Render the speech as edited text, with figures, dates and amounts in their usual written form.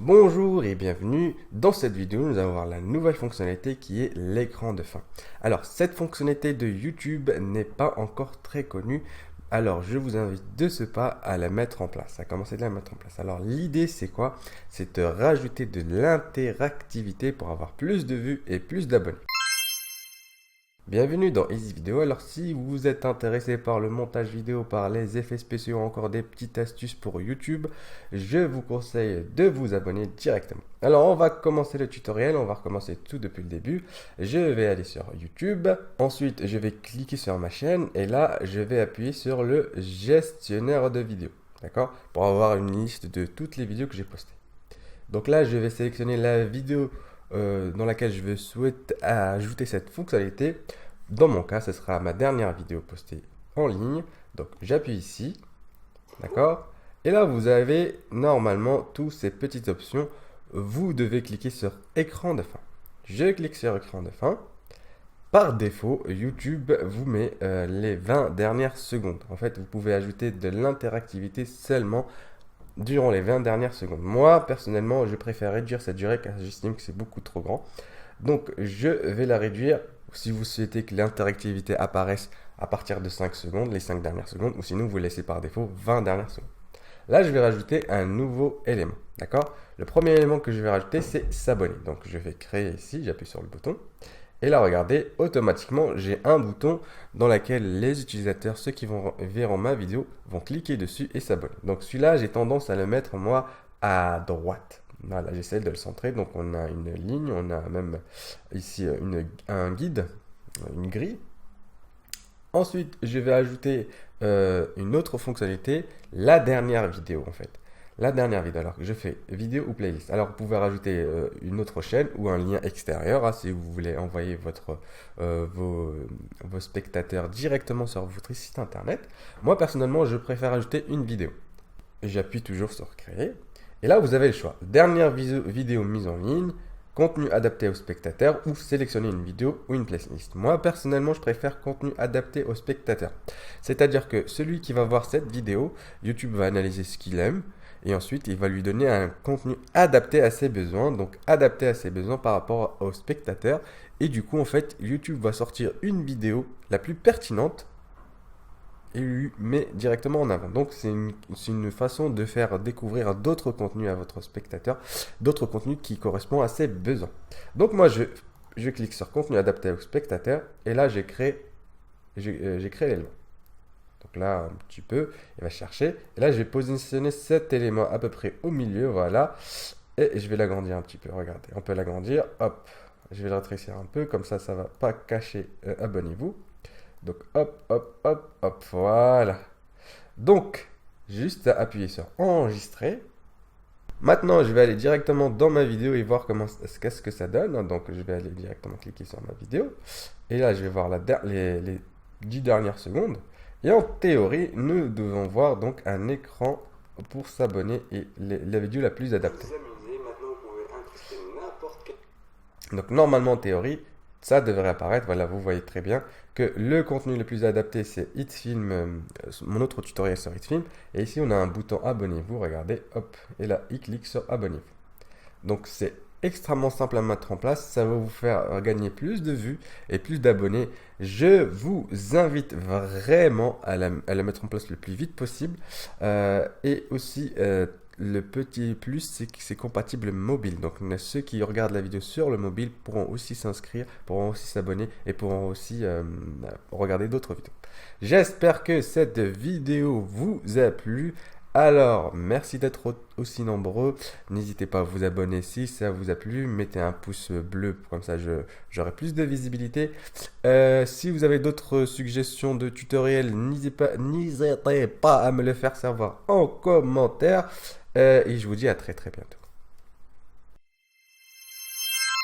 Bonjour et bienvenue. Dans cette vidéo, nous allons voir la nouvelle fonctionnalité qui est l'écran de fin. Alors, cette fonctionnalité de YouTube n'est pas encore très connue. Alors, je vous invite de ce pas à la mettre en place, à commencer de la mettre en place. Alors, l'idée, c'est quoi? C'est de rajouter de l'interactivité pour avoir plus de vues et plus d'abonnés. Bienvenue dans Easy Video. Alors si vous êtes intéressé par le montage vidéo, par les effets spéciaux, encore des petites astuces pour YouTube, je vous conseille de vous abonner directement. Alors on va commencer le tutoriel, on va recommencer tout depuis le début. Je vais aller sur YouTube, ensuite je vais cliquer sur ma chaîne et là je vais appuyer sur le gestionnaire de vidéos, d'accord? Pour avoir une liste de toutes les vidéos que j'ai postées. Donc là je vais sélectionner la vidéo dans laquelle je souhaite ajouter cette fonctionnalité. Dans mon cas, ce sera ma dernière vidéo postée en ligne. Donc j'appuie ici, d'accord? Et là, vous avez normalement toutes ces petites options. Vous devez cliquer sur écran de fin. Je clique sur écran de fin. Par défaut, YouTube vous met les 20 dernières secondes. En fait, vous pouvez ajouter de l'interactivité seulement durant les 20 dernières secondes. Moi, personnellement, je préfère réduire cette durée car j'estime que c'est beaucoup trop grand. Donc, je vais la réduire si vous souhaitez que l'interactivité apparaisse à partir de 5 secondes, les 5 dernières secondes, ou sinon vous laissez par défaut 20 dernières secondes. Là, je vais rajouter un nouveau élément, d'accord? Le premier élément que je vais rajouter, c'est s'abonner. Donc, je vais créer ici, j'appuie sur le bouton. Et là, regardez, automatiquement, j'ai un bouton dans lequel les utilisateurs, ceux qui verront ma vidéo, vont cliquer dessus et s'abonner. Donc celui-là, j'ai tendance à le mettre, moi, à droite. Voilà, j'essaie de le centrer. Donc on a une ligne, on a même ici un guide, une grille. Ensuite, je vais ajouter une autre fonctionnalité, la dernière vidéo en fait. La dernière vidéo, alors je fais vidéo ou playlist. Alors vous pouvez rajouter une autre chaîne ou un lien extérieur si vous voulez envoyer vos spectateurs directement sur votre site internet. Moi personnellement, je préfère ajouter une vidéo. J'appuie toujours sur créer. Et là, vous avez le choix. Dernière vidéo mise en ligne, contenu adapté aux spectateurs ou sélectionner une vidéo ou une playlist. Moi personnellement, je préfère contenu adapté aux spectateurs. C'est-à-dire que celui qui va voir cette vidéo, YouTube va analyser ce qu'il aime. Et ensuite, il va lui donner un contenu adapté à ses besoins, donc adapté à ses besoins par rapport aux spectateurs. Et du coup, en fait, YouTube va sortir une vidéo la plus pertinente et lui met directement en avant. Donc, c'est une façon de faire découvrir d'autres contenus à votre spectateur, d'autres contenus qui correspondent à ses besoins. Donc, moi, je clique sur contenu adapté aux spectateurs et là, j'ai créé l'élément. Donc là, un petit peu, il va chercher. Et là, je vais positionner cet élément à peu près au milieu, voilà. Et je vais l'agrandir un petit peu, regardez. On peut l'agrandir, hop. Je vais le rétrécir un peu, comme ça ne va pas cacher abonnez-vous. Donc hop, hop, hop, hop, voilà. Donc, juste à appuyer sur enregistrer. Maintenant, je vais aller directement dans ma vidéo et voir qu'est-ce que ça donne. Donc, je vais aller directement cliquer sur ma vidéo. Et là, je vais voir les 10 dernières secondes. Et en théorie, nous devons voir donc un écran pour s'abonner et la vidéo la plus adaptée. Donc normalement en théorie, ça devrait apparaître. Voilà, vous voyez très bien que le contenu le plus adapté c'est Hitfilm, mon autre tutoriel sur Hitfilm. Et ici on a un bouton abonnez-vous, regardez, hop, et là il clique sur abonnez-vous. Donc c'est extrêmement simple à mettre en place, ça va vous faire gagner plus de vues et plus d'abonnés. Je vous invite vraiment à la mettre en place le plus vite possible. Et aussi, le petit plus, c'est que c'est compatible mobile. Donc ceux qui regardent la vidéo sur le mobile pourront aussi s'inscrire, pourront aussi s'abonner et pourront aussi regarder d'autres vidéos. J'espère que cette vidéo vous a plu. Alors, merci d'être aussi nombreux. N'hésitez pas à vous abonner si ça vous a plu. Mettez un pouce bleu, comme ça j'aurai plus de visibilité. Si vous avez d'autres suggestions de tutoriels, n'hésitez pas à me le faire savoir en commentaire. Et je vous dis à très très bientôt.